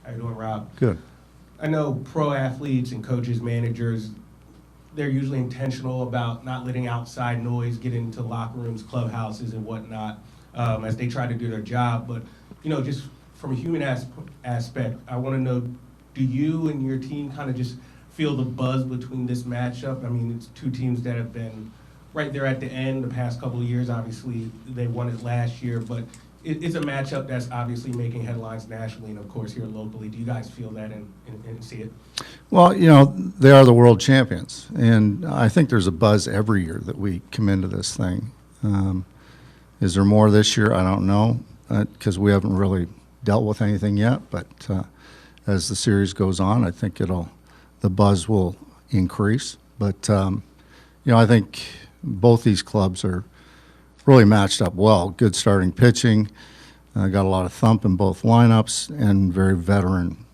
How you doing, Rob? Good. I know pro athletes and coaches, managers, they're usually intentional about not letting outside noise get into locker rooms, clubhouses, and whatnot as they try to do their job. But, just from a human aspect, I want to know, do you and your team kind of just feel the buzz between this matchup? I mean, it's two teams that have been right there at the end the past couple of years. Obviously, they won it last year, but it's a matchup that's obviously making headlines nationally and, of course, here locally. Do you guys feel that and see it? Well, they are the world champions, and I think there's a buzz every year that we come into this thing. Is there more this year? I don't know, because we haven't really dealt with anything yet, but as the series goes on, I think the buzz will increase. But, I think both these clubs are really matched up well. Good starting pitching, got a lot of thump in both lineups, and very veteran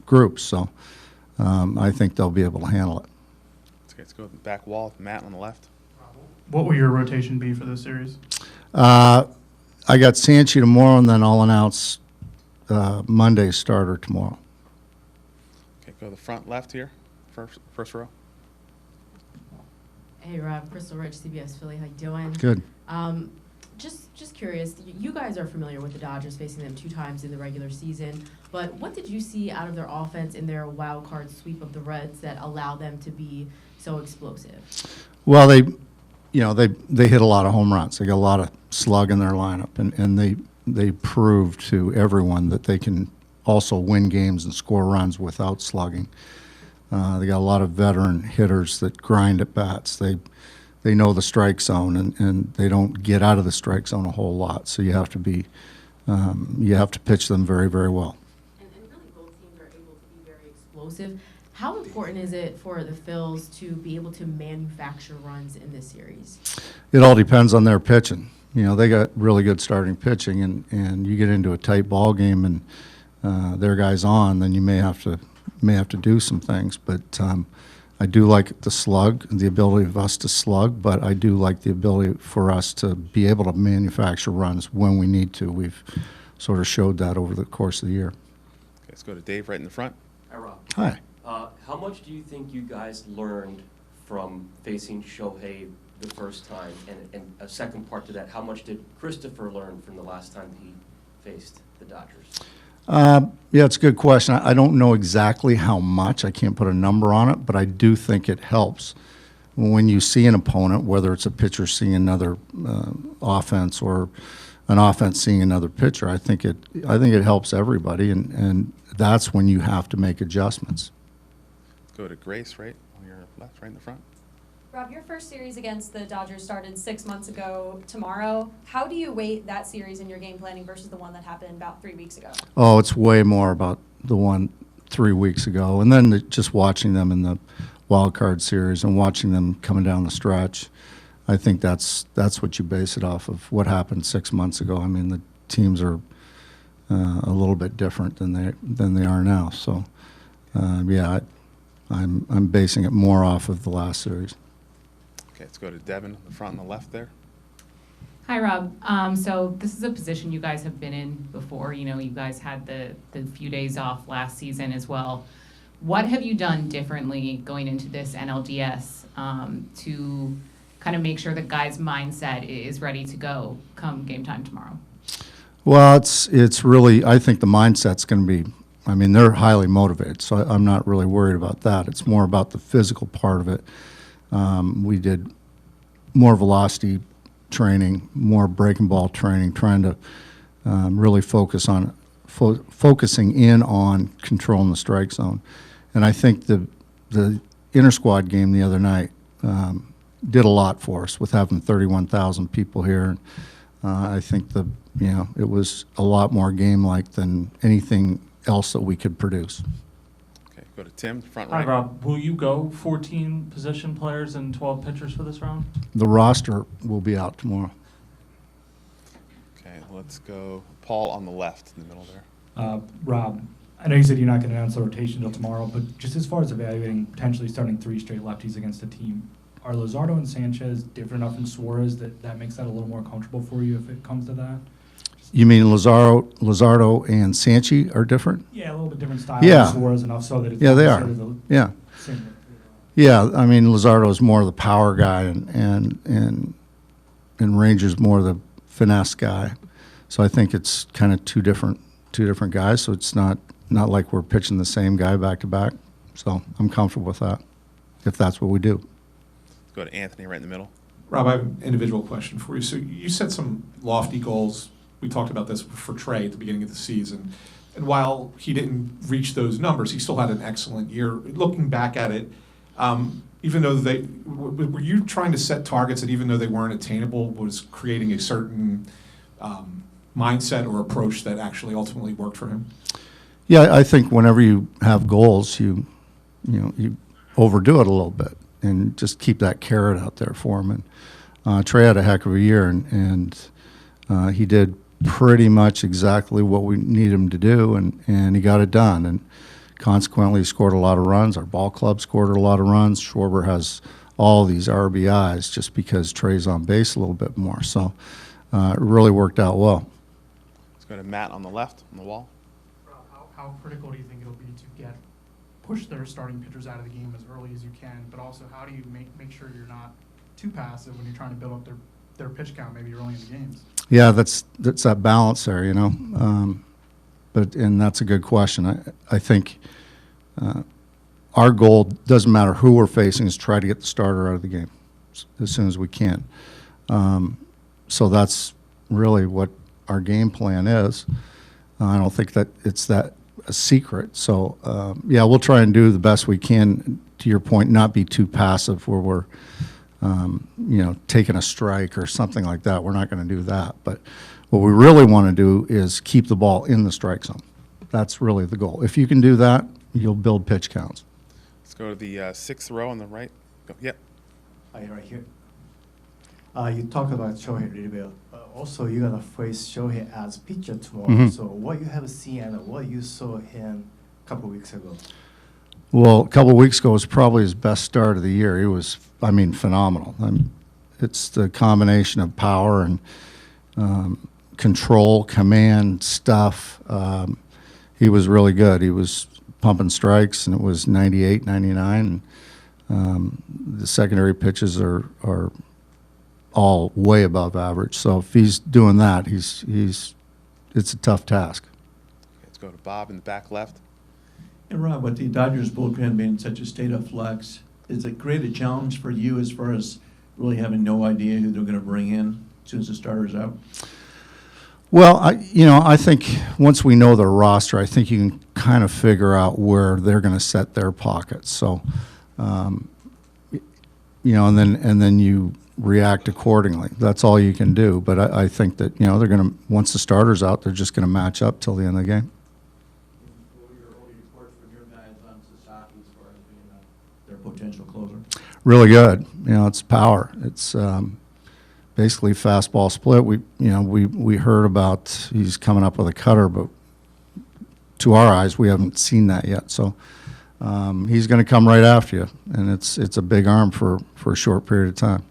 groups. So I think they'll be able to handle it. Okay, let's go to the back wall. Matt on the left. What will your rotation be for this series? I got Sanchi tomorrow, and then I'll announce Monday's starter tomorrow. Okay, go to the front left here, first row. Hey Rob, Crystal Rich, CBS Philly, how you doing? Good. Just curious, you guys are familiar with the Dodgers, facing them 2 times in the regular season, but what did you see out of their offense in their wild card sweep of the Reds that allowed them to be so explosive? Well, they hit a lot of home runs. They got a lot of slug in their lineup, and they proved to everyone that they can also win games and score runs without slugging. They got a lot of veteran hitters that grind at bats. They know the strike zone, and they don't get out of the strike zone a whole lot. So you have to pitch them very, very well. And really both teams are able to be very explosive. How important is it for the Phils to be able to manufacture runs in this series? It all depends on their pitching. They got really good starting pitching, and you get into a tight ball game and their guys on, then you may have to do some things. But I do like the slug, the ability of us to slug, but I do like the ability for us to be able to manufacture runs when we need to. We've sort of showed that over the course of the year. Okay, let's go to Dave right in the front. Hi, Rob. Hi. How much do you think you guys learned from facing Shohei the first time? And a second part to that, how much did Christopher learn from the last time he faced the Dodgers? Yeah, it's a good question. I don't know exactly how much. I can't put a number on it, but I do think it helps when you see an opponent, whether it's a pitcher seeing another offense or an offense seeing another pitcher. I think it helps everybody, and that's when you have to make adjustments. Go to Grace right on your left, right in the front. Rob, your first series against the Dodgers started 6 months ago tomorrow. How do you weight that series in your game planning versus the one that happened about 3 weeks ago? Oh, it's way more about the one 3 weeks ago, and then just watching them in the wild card series and watching them coming down the stretch. I think that's what you base it off of. What happened 6 months ago. I mean, the teams are a little bit different than they are now. So, yeah, I'm basing it more off of the last series. Okay, let's go to Devin in the front on the left there. Hi, Rob. So this is a position you guys have been in before. You guys had the few days off last season as well. What have you done differently going into this NLDS to kind of make sure the guys' mindset is ready to go come game time tomorrow? Well, it's really, I think the mindset's going to be, I mean, they're highly motivated, so I'm not really worried about that. It's more about the physical part of it. We did more velocity training, more breaking ball training, trying to really focusing in on controlling the strike zone. And I think the inter-squad game the other night did a lot for us with having 31,000 people here. I think it was a lot more game-like than anything else that we could produce. Okay, go to Tim, front Hi, right. Rob. Will you go 14 position players and 12 pitchers for this round? The roster will be out tomorrow. Okay, let's go Paul on the left in the middle there. Rob, I know you said you're not going to announce the rotation until tomorrow, but just as far as evaluating potentially starting 3 straight lefties against a team, are Luzardo and Sanchez different enough from Suarez that makes that a little more comfortable for you if it comes to that? You mean Luzardo and Sanchi are different? Yeah, a little bit different style. Yeah. Suarez enough so that it's Yeah, they not are. considered Yeah. the same. Yeah, I mean, Luzardo is more the power guy, and Ranger's more the finesse guy. So I think it's kind of two different guys. So it's not like we're pitching the same guy back to back. So I'm comfortable with that, if that's what we do. Let's go to Anthony right in the middle. Rob, I have an individual question for you. So you set some lofty goals. We talked about this for Trey at the beginning of the season. And while he didn't reach those numbers, he still had an excellent year. Looking back at it, even though were you trying to set targets that even though they weren't attainable, was creating a certain mindset or approach that actually ultimately worked for him? Yeah, I think whenever you have goals, you overdo it a little bit and just keep that carrot out there for him. And Trey had a heck of a year, and he did pretty much exactly what we need him to do, and he got it done. And consequently, he scored a lot of runs. Our ball club scored a lot of runs. Schwarber has all these RBIs just because Trey's on base a little bit more. So it really worked out well. Let's go to Matt on the left, on the wall. Rob, how critical do you think it'll be to push their starting pitchers out of the game as early as you can, but also how do you make sure you're not too passive when you're trying to build up their pitch count maybe early in the games? Yeah, that's that balance there, and that's a good question. I think our goal, doesn't matter who we're facing, is try to get the starter out of the game as soon as we can. So that's really what our game plan is. I don't think that it's that a secret. So yeah, we'll try and do the best we can. To your point, not be too passive where we're taking a strike or something like that. We're not going to do that. But what we really want to do is keep the ball in the strike zone. That's really the goal. If you can do that, you'll build pitch counts. Let's go to the sixth row on the right. Go. Yep. Hi, right here. You talked about Shohei a little bit. Also, you're gonna face Shohei as pitcher tomorrow. Mhm. So, what you have seen and what you saw him a couple weeks ago? Well, a couple of weeks ago was probably his best start of the year. He was, phenomenal. It's the combination of power and control, command, stuff. He was really good. He was pumping strikes, and it was 98, 99. And, the secondary pitches are all way above average. So if he's doing that, it's a tough task. Let's go to Bob in the back left. And Rob, with the Dodgers bullpen being in such a state of flux, is it create a challenge for you as far as really having no idea who they're going to bring in as soon as the starter's out? Well, I think once we know their roster, I think you can kind of figure out where they're going to set their pockets. So, and then you react accordingly. That's all you can do. But I think that they're going to, once the starter's out, they're just going to match up till the end of the game. What were your early reports from your guys on Sasaki as far as being their potential closer? Really good. It's power. It's basically fastball split. We heard about he's coming up with a cutter, but to our eyes, we haven't seen that yet. So he's going to come right after you, and it's a big arm for a short period of time.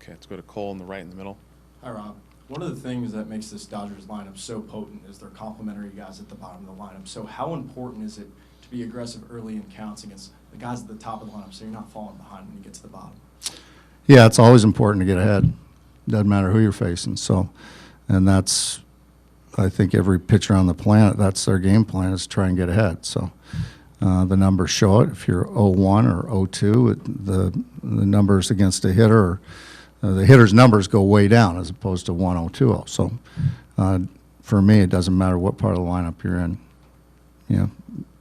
Okay, let's go to Cole in the right in the middle. Hi, Rob. One of the things that makes this Dodgers lineup so potent is their complementary guys at the bottom of the lineup. So how important is it to be aggressive early in counts against the guys at the top of the lineup so you're not falling behind when you get to the bottom? Yeah, it's always important to get ahead. Doesn't matter who you're facing. So, and that's, I think every pitcher on the planet, that's their game plan, is to try and get ahead. So the numbers show it. If you're 0-1 or 0-2, the numbers against a hitter, the hitter's numbers go way down as opposed to 1-0, 2-0. So for me, it doesn't matter what part of the lineup you're in.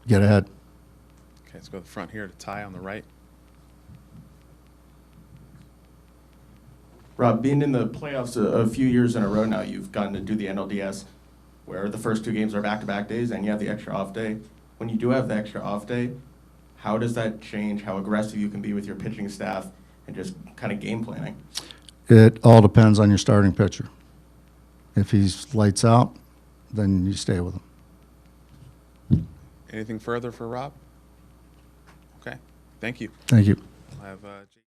Get ahead. Okay, let's go to the front here to Ty on the right. Rob, being in the playoffs a few years in a row now, you've gotten to do the NLDS, where the first two games are back-to-back days, and you have the extra off day. When you do have the extra off day, how does that change how aggressive you can be with your pitching staff and just kind of game planning? It all depends on your starting pitcher. If he's lights out, then you stay with him. Anything further for Rob? Okay, thank you. Thank you. I'll have